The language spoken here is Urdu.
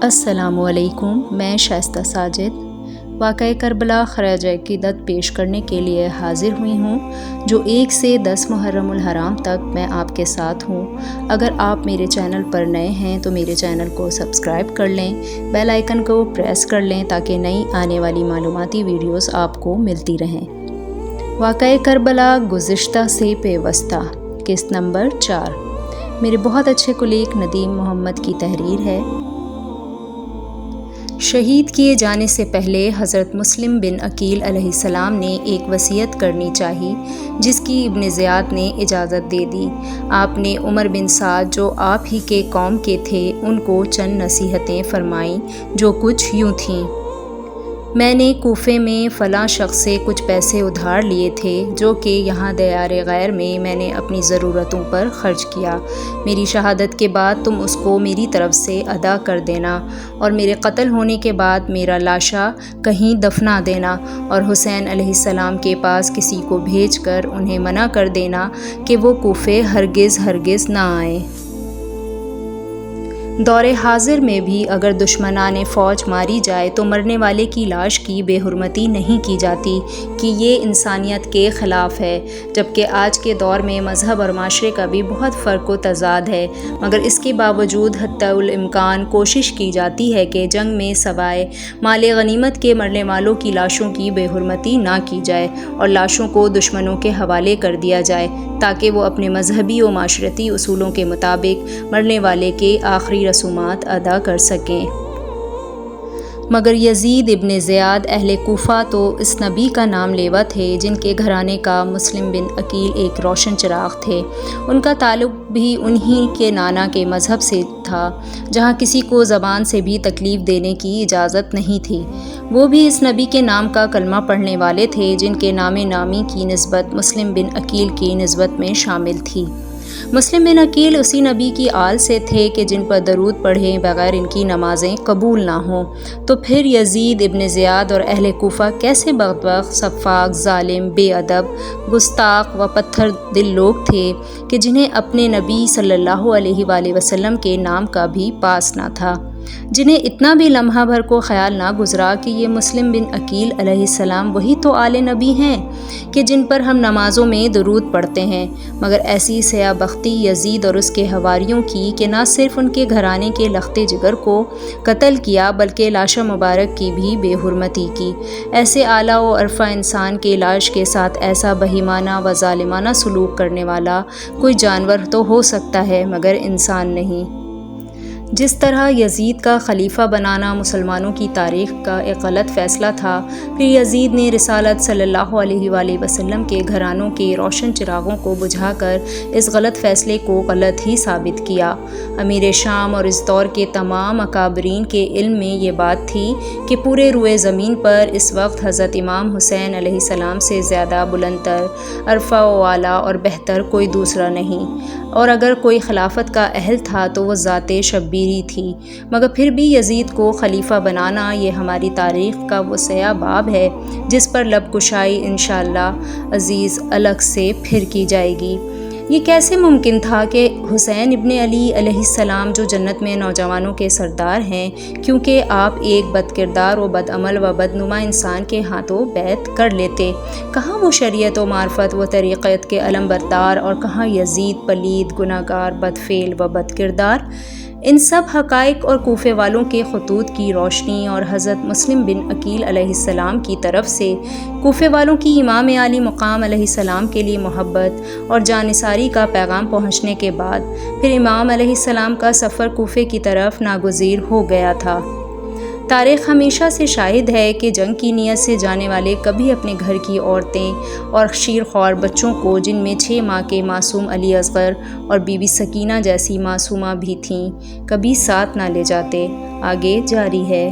السلام علیکم، میں شائستہ ساجد واقعہ کربلا خراج عقیدت پیش کرنے کے لیے حاضر ہوئی ہوں، جو 1 سے 10 محرم الحرام تک میں آپ کے ساتھ ہوں۔ اگر آپ میرے چینل پر نئے ہیں تو میرے چینل کو سبسکرائب کر لیں، بیل آئیکن کو پریس کر لیں تاکہ نئی آنے والی معلوماتی ویڈیوز آپ کو ملتی رہیں۔ واقعہ کربلا گزشتہ سے پیوستہ، قسط نمبر 4، میرے بہت اچھے کلیگ ندیم محمد کی تحریر ہے۔ شہید کیے جانے سے پہلے حضرت مسلم بن عقیل علیہ السلام نے ایک وصیت کرنی چاہی، جس کی ابن زیاد نے اجازت دے دی۔ آپ نے عمر بن سعد، جو آپ ہی کے قوم کے تھے، ان کو چند نصیحتیں فرمائیں، جو کچھ یوں تھیں: میں نے کوفے میں فلاں شخص سے کچھ پیسے ادھار لیے تھے، جو کہ یہاں دیار غیر میں نے اپنی ضرورتوں پر خرچ کیا۔ میری شہادت کے بعد تم اس کو میری طرف سے ادا کر دینا، اور میرے قتل ہونے کے بعد میرا لاشا کہیں دفنا دینا، اور حسین علیہ السلام کے پاس کسی کو بھیج کر انہیں منع کر دینا کہ وہ کوفے ہرگز نہ آئیں۔ دور حاضر میں بھی اگر دشمنان فوج ماری جائے تو مرنے والے کی لاش کی بے حرمتی نہیں کی جاتی کہ یہ انسانیت کے خلاف ہے، جبکہ آج کے دور میں مذہب اور معاشرے کا بھی بہت فرق و تضاد ہے، مگر اس کے باوجود حتی الامکان کوشش کی جاتی ہے کہ جنگ میں سوائے مال غنیمت کے مرنے والوں کی لاشوں کی بے حرمتی نہ کی جائے اور لاشوں کو دشمنوں کے حوالے کر دیا جائے، تاکہ وہ اپنے مذہبی و معاشرتی اصولوں کے مطابق مرنے والے کے آخری رسومات ادا کر سکیں۔ مگر یزید ابن زیاد اہل کوفہ تو اس نبی کا نام لیوا تھے جن کے گھرانے کا مسلم بن عقیل ایک روشن چراغ تھے۔ ان کا تعلق بھی انہی کے نانا کے مذہب سے تھا، جہاں کسی کو زبان سے بھی تکلیف دینے کی اجازت نہیں تھی۔ وہ بھی اس نبی کے نام کا کلمہ پڑھنے والے تھے، جن کے نام نامی کی نسبت مسلم بن عقیل کی نسبت میں شامل تھی۔ مسلم بن عقیل اسی نبی کی آل سے تھے کہ جن پر درود پڑھے بغیر ان کی نمازیں قبول نہ ہوں۔ تو پھر یزید ابن زیاد اور اہل کوفہ کیسے بدبخت، سفاک، ظالم، بے ادب، گستاخ و پتھر دل لوگ تھے کہ جنہیں اپنے نبی صلی اللہ علیہ وآلہ وسلم کے نام کا بھی پاس نہ تھا، جنہیں اتنا بھی لمحہ بھر کو خیال نہ گزرا کہ یہ مسلم بن عقیل علیہ السلام وہی تو آل نبی ہیں کہ جن پر ہم نمازوں میں درود پڑھتے ہیں۔ مگر ایسی سیاہ بختی یزید اور اس کے حواریوں کی کہ نہ صرف ان کے گھرانے کے لخت جگر کو قتل کیا بلکہ لاش مبارک کی بھی بے حرمتی کی۔ ایسے اعلیٰ و عرفہ انسان کے لاش کے ساتھ ایسا بہیمانہ و ظالمانہ سلوک کرنے والا کوئی جانور تو ہو سکتا ہے مگر انسان نہیں۔ جس طرح یزید کا خلیفہ بنانا مسلمانوں کی تاریخ کا ایک غلط فیصلہ تھا، پھر یزید نے رسالت صلی اللہ علیہ وآلہ وسلم کے گھرانوں کے روشن چراغوں کو بجھا کر اس غلط فیصلے کو غلط ہی ثابت کیا۔ امیر شام اور اس دور کے تمام اکابرین کے علم میں یہ بات تھی کہ پورے روئے زمین پر اس وقت حضرت امام حسین علیہ السلام سے زیادہ بلند تر، ارفع و اعلیٰ اور بہتر کوئی دوسرا نہیں، اور اگر کوئی خلافت کا اہل تھا تو وہ ذات شبیری تھی۔ مگر پھر بھی یزید کو خلیفہ بنانا یہ ہماری تاریخ کا وہ سیاہ باب ہے جس پر لب کشائی انشاءاللہ عزیز الگ سے پھر کی جائے گی۔ یہ کیسے ممکن تھا کہ حسین ابن علی علیہ السلام، جو جنت میں نوجوانوں کے سردار ہیں، کیونکہ آپ ایک بد کردار و بد عمل و بدنما انسان کے ہاتھوں بیعت کر لیتے؟ کہاں وہ شریعت و معرفت و طریقت کے علم بردار، اور کہاں یزید پلید، گناہ گار، بدفعل و بد کردار؟ ان سب حقائق اور کوفے والوں کے خطوط کی روشنی اور حضرت مسلم بن عقیل علیہ السلام کی طرف سے کوفے والوں کی امام عالی مقام علیہ السلام کے لیے محبت اور جانثاری کا پیغام پہنچنے کے بعد پھر امام علیہ السلام کا سفر کوفے کی طرف ناگزیر ہو گیا تھا۔ تاریخ ہمیشہ سے شاہد ہے کہ جنگ کی نیت سے جانے والے کبھی اپنے گھر کی عورتیں اور شیرخوار بچوں کو، جن میں 6 ماہ کے معصوم علی اصغر اور بی بی سکینہ جیسی معصومہ بھی تھیں، کبھی ساتھ نہ لے جاتے۔ آگے جاری ہے۔